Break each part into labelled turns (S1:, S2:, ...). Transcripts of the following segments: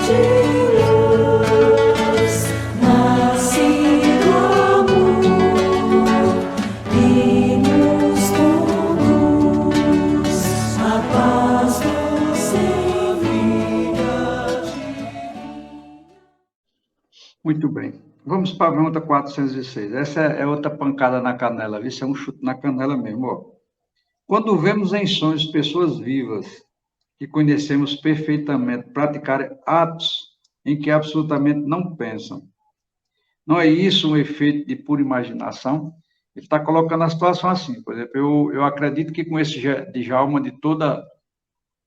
S1: de luz, nasce do amor e nos conduz a paz nos envia.
S2: Muito bem. Vamos para a pergunta 406. Essa é outra pancada na canela, viu? Isso é um chute na canela mesmo. Ó. Quando vemos em sonhos pessoas vivas que conhecemos perfeitamente praticar atos em que absolutamente não pensam, não é isso um efeito de pura imaginação? Ele está colocando a situação assim. Por exemplo, eu acredito que com esse Djalma de toda,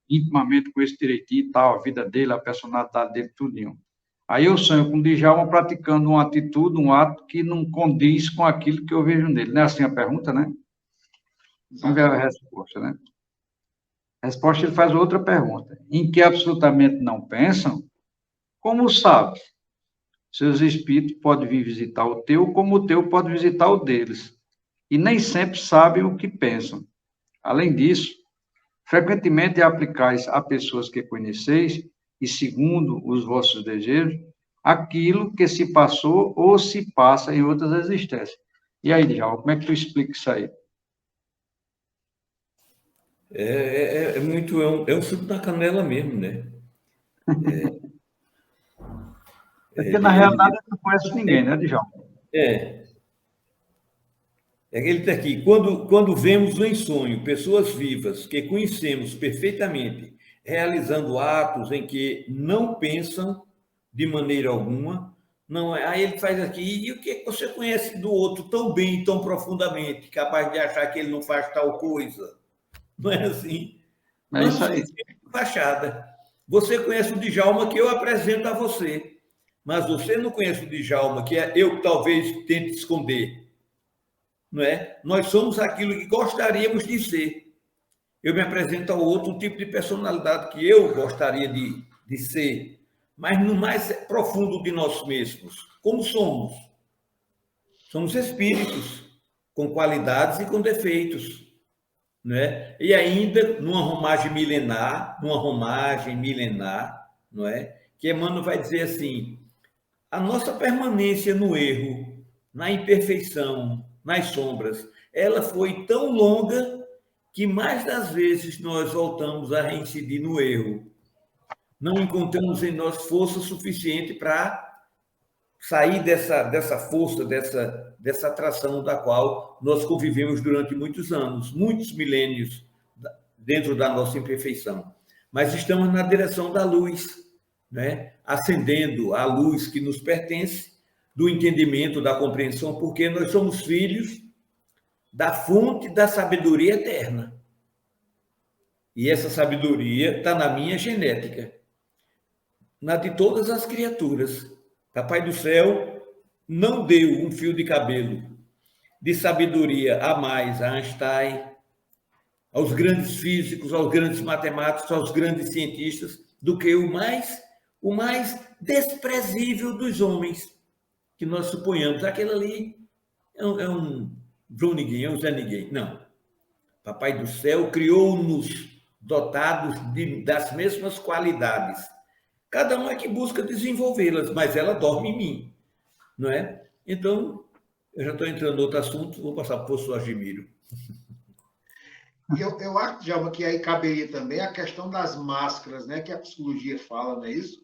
S2: intimamente com esse direitinho e tal, a vida dele, a personalidade dele, tudinho. Aí eu sonho com o Djalma praticando uma atitude, um ato que não condiz com aquilo que eu vejo nele. Não é assim a pergunta, né? Vamos ver a resposta, né? A resposta ele faz outra pergunta. Em que absolutamente não pensam, como sabes? Seus espíritos podem vir visitar o teu, como o teu pode visitar o deles. E nem sempre sabem o que pensam. Além disso, frequentemente aplicais a pessoas que conheceis, e segundo os vossos desejos, aquilo que se passou ou se passa em outras existências. E aí, Djalma, como é que tu explica isso aí?
S3: É um chute na canela mesmo, né?
S2: Porque, na realidade, ele não conhece ninguém, né, Djalma?
S3: É ele está aqui. Quando vemos em sonho pessoas vivas que conhecemos perfeitamente, realizando atos em que não pensam de maneira alguma, não é? Aí ele faz aqui, e o que você conhece do outro tão bem, tão profundamente, capaz de achar que ele não faz tal coisa? Não é assim?
S2: É isso aí.
S3: Fachada. Você conhece o Djalma que eu apresento a você, mas você não conhece o Djalma que eu talvez tente esconder. Não é? Nós somos aquilo que gostaríamos de ser. Eu me apresento ao outro tipo de personalidade que eu gostaria de ser, mas no mais profundo de nós mesmos. Como somos? Somos espíritos, com qualidades e com defeitos. Né? E ainda numa romagem milenar, não é? Que Emmanuel vai dizer assim: a nossa permanência no erro, na imperfeição, nas sombras, ela foi tão longa que mais das vezes nós voltamos a reincidir no erro. Não encontramos em nós força suficiente para sair dessa força, dessa atração da qual nós convivemos durante muitos anos, muitos milênios, dentro da nossa imperfeição. Mas estamos na direção da luz, né? Acendendo a luz que nos pertence, do entendimento, da compreensão, porque nós somos filhos da fonte da sabedoria eterna. E essa sabedoria está na minha genética, na de todas as criaturas. Papai do céu não deu um fio de cabelo de sabedoria a mais a Einstein, aos grandes físicos, aos grandes matemáticos, aos grandes cientistas, do que o mais desprezível dos homens, que nós suponhamos. Aquele ali é um João Ninguém, é um Zé Ninguém. Não. Papai do céu criou-nos dotados das mesmas qualidades. Cada um é que busca desenvolvê-las, mas ela dorme em mim, não é? Então, eu já estou entrando em outro assunto, vou passar para o professor Argemiro.
S4: Eu acho, Djalma, que aí caberia também a questão das máscaras, né? Que a psicologia fala, não é isso?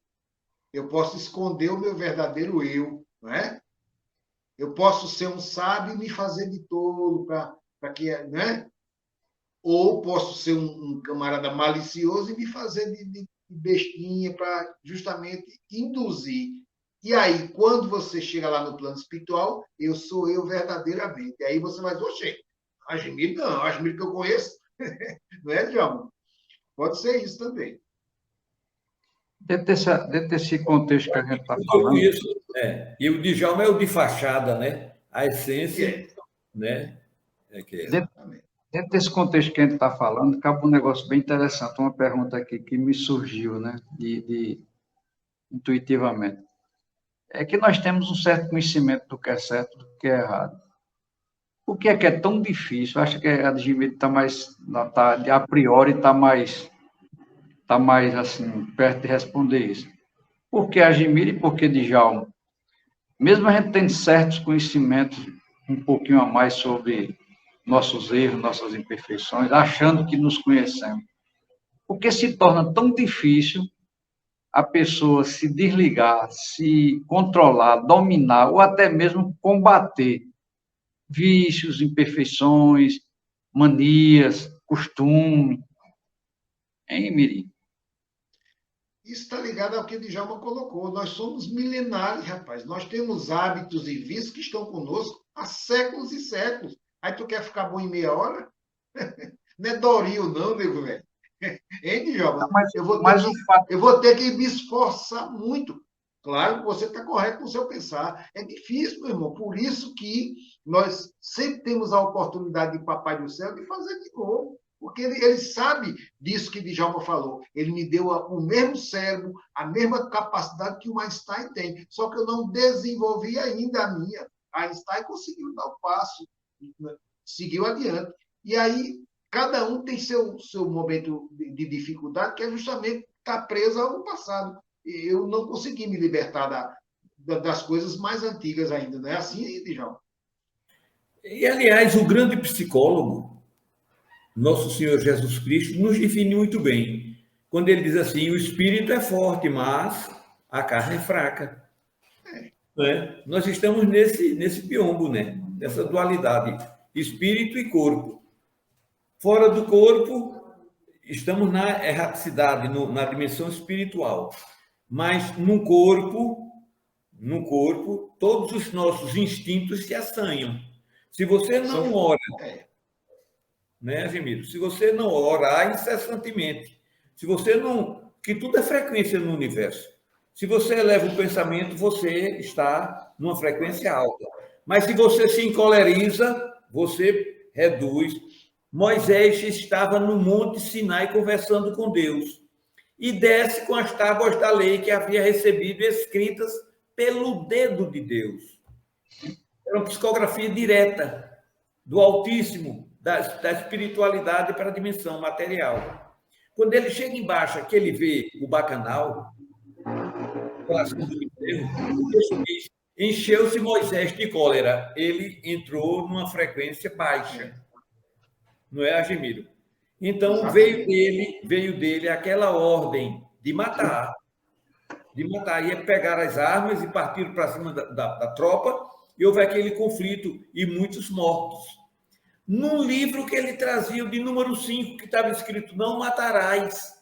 S4: Eu posso esconder o meu verdadeiro eu, não é? Eu posso ser um sábio e me fazer de tolo para que, né? Ou posso ser um camarada malicioso e me fazer de bestinha para justamente induzir. E aí, quando você chega lá no plano espiritual, eu sou eu verdadeiramente. E aí você vai dizer, oxe, Argemiro não, Argemiro que eu conheço. Não é, Djalma? Pode ser isso também.
S2: Dentro desse contexto que a gente está falando...
S3: E o Djalma é o de fachada, né? A essência, né?
S2: Dentro desse contexto que a gente está falando, cabe um negócio bem interessante, uma pergunta aqui que me surgiu, né, intuitivamente. É que nós temos um certo conhecimento do que é certo e do que é errado. O que é tão difícil? Eu acho que a Argemiro está mais, a priori, está mais assim, perto de responder isso. Por que Agimir e por que Djalma? Mesmo a gente tendo certos conhecimentos um pouquinho a mais sobre nossos erros, nossas imperfeições, achando que nos conhecemos, por que se torna tão difícil a pessoa se desligar, se controlar, dominar ou até mesmo combater vícios, imperfeições, manias, costume, hein, Miri?
S4: Isso está ligado ao que o Djalma colocou. Nós somos milenares, rapaz. Nós temos hábitos e vícios que estão conosco há séculos e séculos. Aí tu quer ficar bom em meia hora? Não é Doril, não, nego, velho. Hein, Djalma? Eu vou ter que me esforçar muito. Claro que você está correto no seu pensar. É difícil, meu irmão. Por isso que nós sempre temos a oportunidade de Papai do Céu de fazer de novo. Porque ele sabe disso que Djalma falou. Ele me deu o mesmo cérebro, a mesma capacidade que o Einstein tem. Só que eu não desenvolvi ainda a minha. Einstein conseguiu dar o passo, seguiu adiante. E aí, cada um tem seu momento de dificuldade, que é justamente estar preso ao passado. Eu não consegui me libertar das coisas mais antigas ainda. Não é assim, Djalma?
S3: E, aliás, o grande psicólogo, nosso Senhor Jesus Cristo, nos define muito bem. Quando ele diz assim, o espírito é forte, mas a carne é fraca. Né? Nós estamos nesse biombo, né? Nessa dualidade, espírito e corpo. Fora do corpo, estamos na erraticidade, na dimensão espiritual. Mas no corpo, todos os nossos instintos se assanham. Se você não ora, né, Agimiro? Se você não orar incessantemente, se você não... que tudo é frequência no universo. Se você eleva o pensamento, você está numa frequência alta. Mas se você se encoleriza, você reduz. Moisés estava no Monte Sinai conversando com Deus e desce com as tábuas da lei que havia recebido escritas pelo dedo de Deus. Era uma psicografia direta do Altíssimo, da espiritualidade para a dimensão material. Quando ele chega embaixo, que ele vê o bacanal, o texto diz, encheu-se Moisés de cólera. Ele entrou numa frequência baixa. Não é, Agimiro? Então, veio dele aquela ordem de matar. Ia pegar as armas e partir para cima da tropa, e houve aquele conflito e muitos mortos. Num livro que ele trazia, de número 5, que estava escrito, não matarás.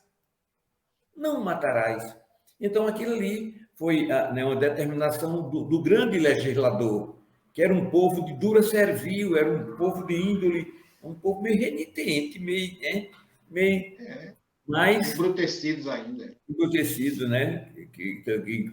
S3: Não matarás. Então, aquilo ali foi uma determinação do grande legislador, que era um povo de dura servil, era um povo de índole, um povo meio renitente, meio mais
S4: embrutecidos ainda.
S3: Embrutecidos, né? Que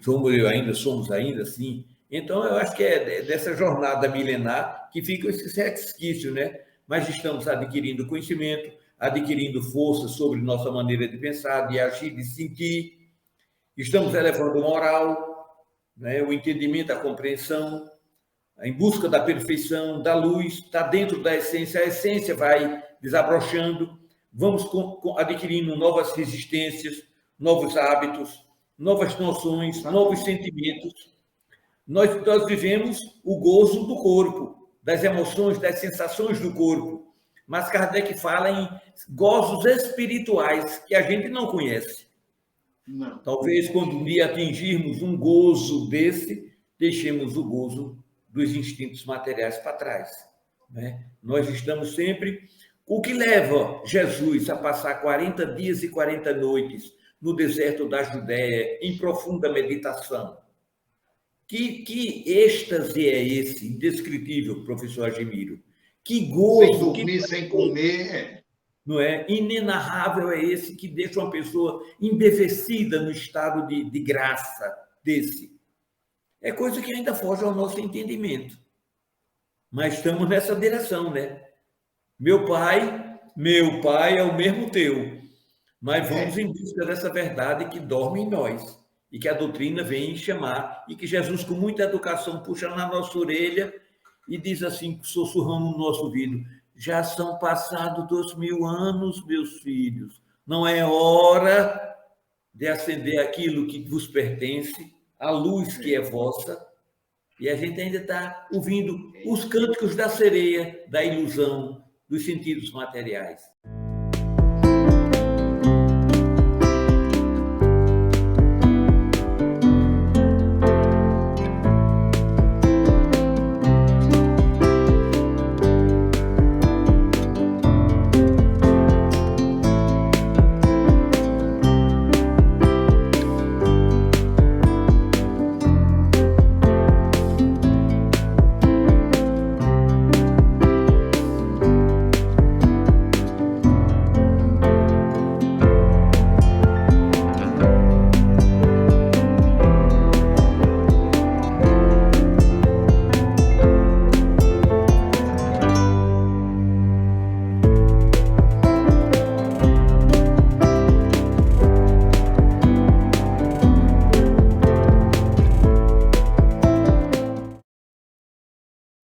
S3: somos ainda assim. Então, eu acho que é dessa jornada milenar que ficam esses resquícios, né? Mas estamos adquirindo conhecimento, adquirindo força sobre nossa maneira de pensar, de agir, de sentir. Estamos elevando o moral, né? O entendimento, a compreensão, em busca da perfeição, da luz, está dentro da essência. A essência vai desabrochando, vamos adquirindo novas resistências, novos hábitos, novas noções, novos sentimentos. Nós vivemos o gozo do corpo, das emoções, das sensações do corpo. Mas Kardec fala em gozos espirituais que a gente não conhece.
S4: Não.
S3: Talvez, quando um dia atingirmos um gozo desse, deixemos o gozo dos instintos materiais para trás. Né? Nós estamos sempre... O que leva Jesus a passar 40 dias e 40 noites no deserto da Judéia, em profunda meditação? Que êxtase é esse, indescritível, professor Agimiro? Que gozo...
S4: Sem dormir, sem comer...
S3: Não é? Inenarrável é esse que deixa uma pessoa embevecida no estado de graça desse. É coisa que ainda foge ao nosso entendimento. Mas estamos nessa direção, né? Meu pai é o mesmo teu. Mas vamos em busca dessa verdade que dorme em nós e que a doutrina vem chamar e que Jesus, com muita educação, puxa na nossa orelha e diz assim, sussurrando no nosso ouvido, já são passados 2000 anos, meus filhos. Não é hora de acender aquilo que vos pertence, a luz que é vossa, e a gente ainda está ouvindo os cânticos da sereia, da ilusão, dos sentidos materiais.